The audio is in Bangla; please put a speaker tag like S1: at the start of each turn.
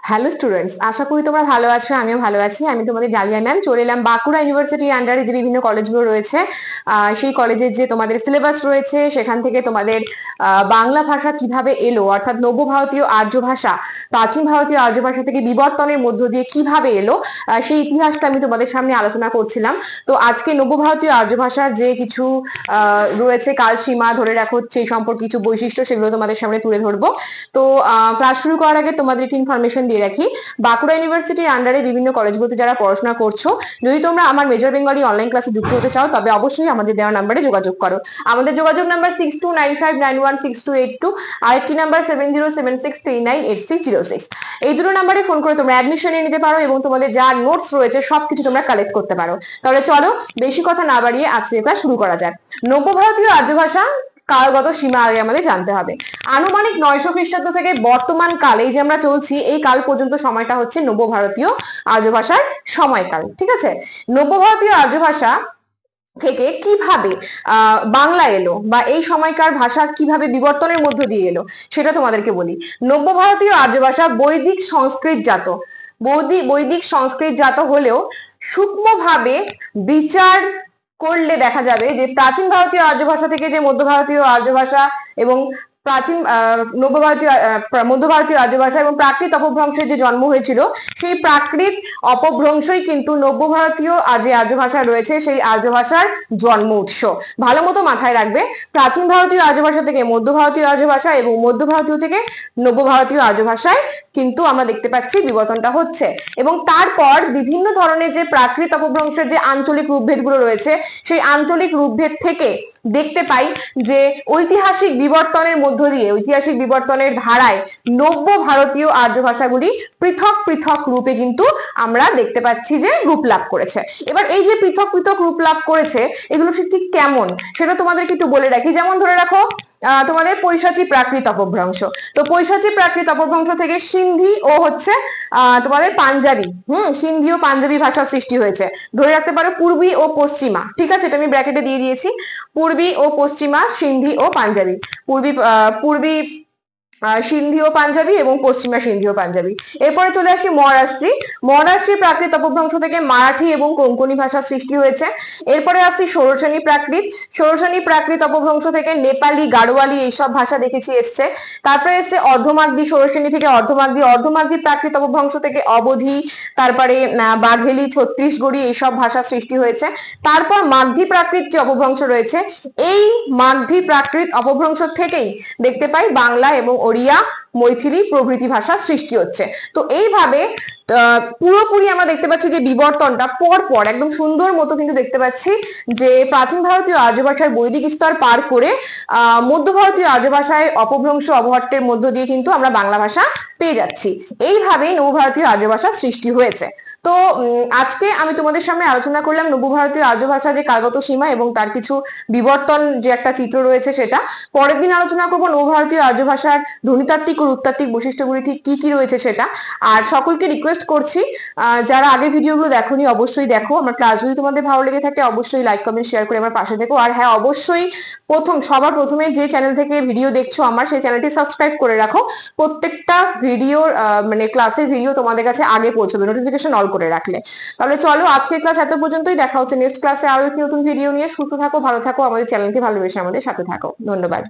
S1: হ্যালো স্টুডেন্টস, আশা করি তোমরা ভালো আছো। আমিও ভালো আছি। আমি তোমাদের ডালিয়া ম্যাম চলে এলাম বাঁকুড়া ইউনিভার্সিটির আন্ডারে যে বিভিন্ন কলেজগুলো রয়েছে, সেই কলেজের যে তোমাদের সিলেবাস রয়েছে সেখান থেকে তোমাদের বাংলা ভাষা কিভাবে এলো, অর্থাৎ নব্য ভারতীয় আর্য ভাষা প্রাচীন ভারতীয় আর্য ভাষা থেকে বিবর্তনের মধ্য দিয়ে কিভাবে এলো, সেই ইতিহাসটা আমি তোমাদের সামনে আলোচনা করছিলাম। তো আজকে নব্য ভারতীয় আর্য ভাষার যে কিছু রয়েছে কালসীমা ধরে রাখো সেই সম্পর্কে কিছু বৈশিষ্ট্য, সেগুলো তোমাদের সামনে তুলে ধরবো। তো ক্লাস শুরু করার আগে তোমাদেরকে ইনফরমেশন দিয়ে রাখি, বাঁকুড়া ইউনিভার্সিটির আন্ডারে বিভিন্ন কলেজগুলোতে যারা পড়াশোনা করছো, যদি তোমরা আমার মেজর বেঙ্গলি অনলাইন ক্লাসে যুক্ত হতে চাও তবে অবশ্যই আমাদের দেওয়া নাম্বারে যোগাযোগ করো। আমাদের যোগাযোগ নাম্বার 6295916282, আরেকটি নাম্বার 7076398606। এই দুটো নাম্বারে ফোন করে তোমরা অ্যাডমিশন নিয়ে নিতে পারো এবং তোমাদের যা নোটস রয়েছে সবকিছু তোমরা কালেক্ট করতে পারো। তাহলে চলো বেশি কথা না বাড়িয়ে আজকে ক্লাস শুরু করা যাক। নব্য ভারতীয় আর্য ভাষা কালগত সীমা আগে আমাদের জানতে হবে। আনুমানিক 900 খ্রিস্টাব্দ থেকে বর্তমান কাল, এই যে আমরা চলছি এই কাল পর্যন্ত সময়টা হচ্ছে নব্য ভারতীয় আর্য ভাষার সময়কাল। ঠিক আছে, নব্য ভারতীয় আর্য ভাষা থেকে কিভাবে বাংলা এলো বা এই সময়কার ভাষা কিভাবে বিবর্তনের মধ্য দিয়ে এলো সেটা তোমাদেরকে বলি। নব্য ভারতীয় আর্য ভাষা বৈদিক সংস্কৃত জাত, বৈদিক সংস্কৃত জাত হলেও সূক্ষ্মভাবে বিচার করলে দেখা যাবে যে প্রাচীন ভারতীয় আর্য ভাষা থেকে যে মধ্য ভারতীয় আর্য ভাষা এবং প্রাচীন নব্য ভারতীয় মধ্য ভারতীয় আর্য ভাষা এবং প্রাকৃত অপভ্রংশের যে জন্ম হয়েছিল, সেই প্রাকৃত অপভ্রংশই কিন্তু নব্য ভারতীয় যে আর্য ভাষা রয়েছে সেই আর্য ভাষার জন্ম উৎস। ভালো মতো মাথায় রাখবে, প্রাচীন ভারতীয় আর্য ভাষা থেকে মধ্য ভারতীয় আর্য ভাষা এবং মধ্য ভারতীয় থেকে নব্য ভারতীয় আর্য ভাষায় কিন্তু আমরা দেখতে পাচ্ছি বিবর্তনটা হচ্ছে। এবং তারপর বিভিন্ন ধরনের যে প্রাকৃত অপভ্রংশের যে আঞ্চলিক রূপভেদগুলো রয়েছে, সেই আঞ্চলিক রূপভেদ থেকে দেখতে পাই যে ঐতিহাসিক বিবর্তনের মধ্য দিয়ে, ঐতিহাসিক বিবর্তনের ধারায় নব্য ভারতীয় আর্য ভাষাগুলি পৃথক পৃথক রূপে কিন্তু আমরা দেখতে পাচ্ছি যে রূপ লাভ করেছে। এবার এই যে পৃথক পৃথক রূপ লাভ করেছে, এগুলো ঠিক কেমন সেটা তোমাদেরকে একটু বলে রাখি। যেমন ধরে রাখো তোমাদের পৈশাচী প্রাকৃত অপভ্রংশ, তো পৈশাচী প্রাকৃত অপভ্রংশ থেকে সিন্ধি ও হচ্ছে তোমাদের পাঞ্জাবি, সিন্ধি ও পাঞ্জাবি ভাষার সৃষ্টি হয়েছে। ধরে রাখতে পারো পূর্বী ও পশ্চিমা, ঠিক আছে, এটা আমি ব্র্যাকেটে দিয়ে দিয়েছি। পূর্বী ও পশ্চিমা, সিন্ধি ও পাঞ্জাবি। পূর্বী সিন্ধি ও পাঞ্জাবি এবং পশ্চিমা সিন্ধি ও পাঞ্জাবি। এরপরে চলে আসি মহারাষ্ট্রী। মহারাষ্ট্রী প্রাকৃত অপভ্রংশ থেকে মারাঠি এবং কোঙ্কনি ভাষার সৃষ্টি হয়েছে। এরপরে আসছি ষোড়শানী প্রাকৃত। ষোড়শানী প্রাকৃত অপভ্রংশ থেকে নেপালি, গাড়োয়ালি এইসব ভাষা দেখেছি এসছে। তারপরে এসছে অর্ধমাগধী, ষোড়শানী থেকে অর্ধমাগধী। অর্ধমাগধী প্রাকৃত অপভ্রংশ থেকে অবধি, তারপরে বাঘেলি, ছত্তিশগড়ি এইসব ভাষার সৃষ্টি হয়েছে। তারপর মাগধী প্রাকৃত যে অপভ্রংশ রয়েছে, এই মাগধী প্রাকৃত অপভ্রংশ থেকেই দেখতে পাই বাংলা এবং ওড়িয়া, মৈথিলি প্রভৃতি ভাষার সৃষ্টি হচ্ছে। তো এইভাবে পুরোপুরি আমরা দেখতে পাচ্ছি যে বিবর্তনটা পর পর একদম সুন্দর মতো কিন্তু দেখতে পাচ্ছি যে প্রাচীন ভারতীয় আর্য ভাষার বৈদিক স্তর পার করে মধ্য ভারতীয় আর্য ভাষায় অপভ্রংশ অবহট্টের মধ্য দিয়ে কিন্তু আমরা বাংলা ভাষা পেয়ে যাচ্ছি। এইভাবেই নব ভারতীয় আর্য ভাষার সৃষ্টি হয়েছে। তো আজকে আমি তোমাদের সামনে আলোচনা করলাম নব্য ভারতীয় আর্য ভাষা যে কালগত সীমা এবং তার কিছু বিবর্তন যে একটা চিত্র রয়েছে সেটা। পরের দিন আলোচনা করবো নব্য ভারতীয় আর্য ভাষার ধ্বনিতাত্ত্বিক ও রূপতাত্ত্বিক বৈশিষ্ট্যগুলি ঠিক কি কি রয়েছে সেটা। আর সকলকে রিকোয়েস্ট করছি, যারা আগের ভিডিওগুলো দেখোনি অবশ্যই দেখো। আমার ক্লাস যদি তোমাদের ভালো লেগে থাকে অবশ্যই লাইক কমেন্ট শেয়ার করে আমার পাশে থেকো। আর হ্যাঁ, অবশ্যই সবার প্রথমে যে চ্যানেল থেকে ভিডিও দেখছো আমার, সেই চ্যানেলটি সাবস্ক্রাইব করে রাখো। প্রত্যেকটা ভিডিওর মানে ক্লাসের ভিডিও তোমাদের কাছে আগে পৌঁছবে নোটিফিকেশন অল করে রাখলে। তাহলে চলো আজকের ক্লাস এত পর্যন্তই, দেখা হচ্ছে নেক্সট ক্লাসে আরো একটি নতুন ভিডিও নিয়ে। সুস্থ থাকো, ভালো থাকো, আমাদের চ্যানেলকে ভালোবেসে আমাদের সাথে থাকো। ধন্যবাদ।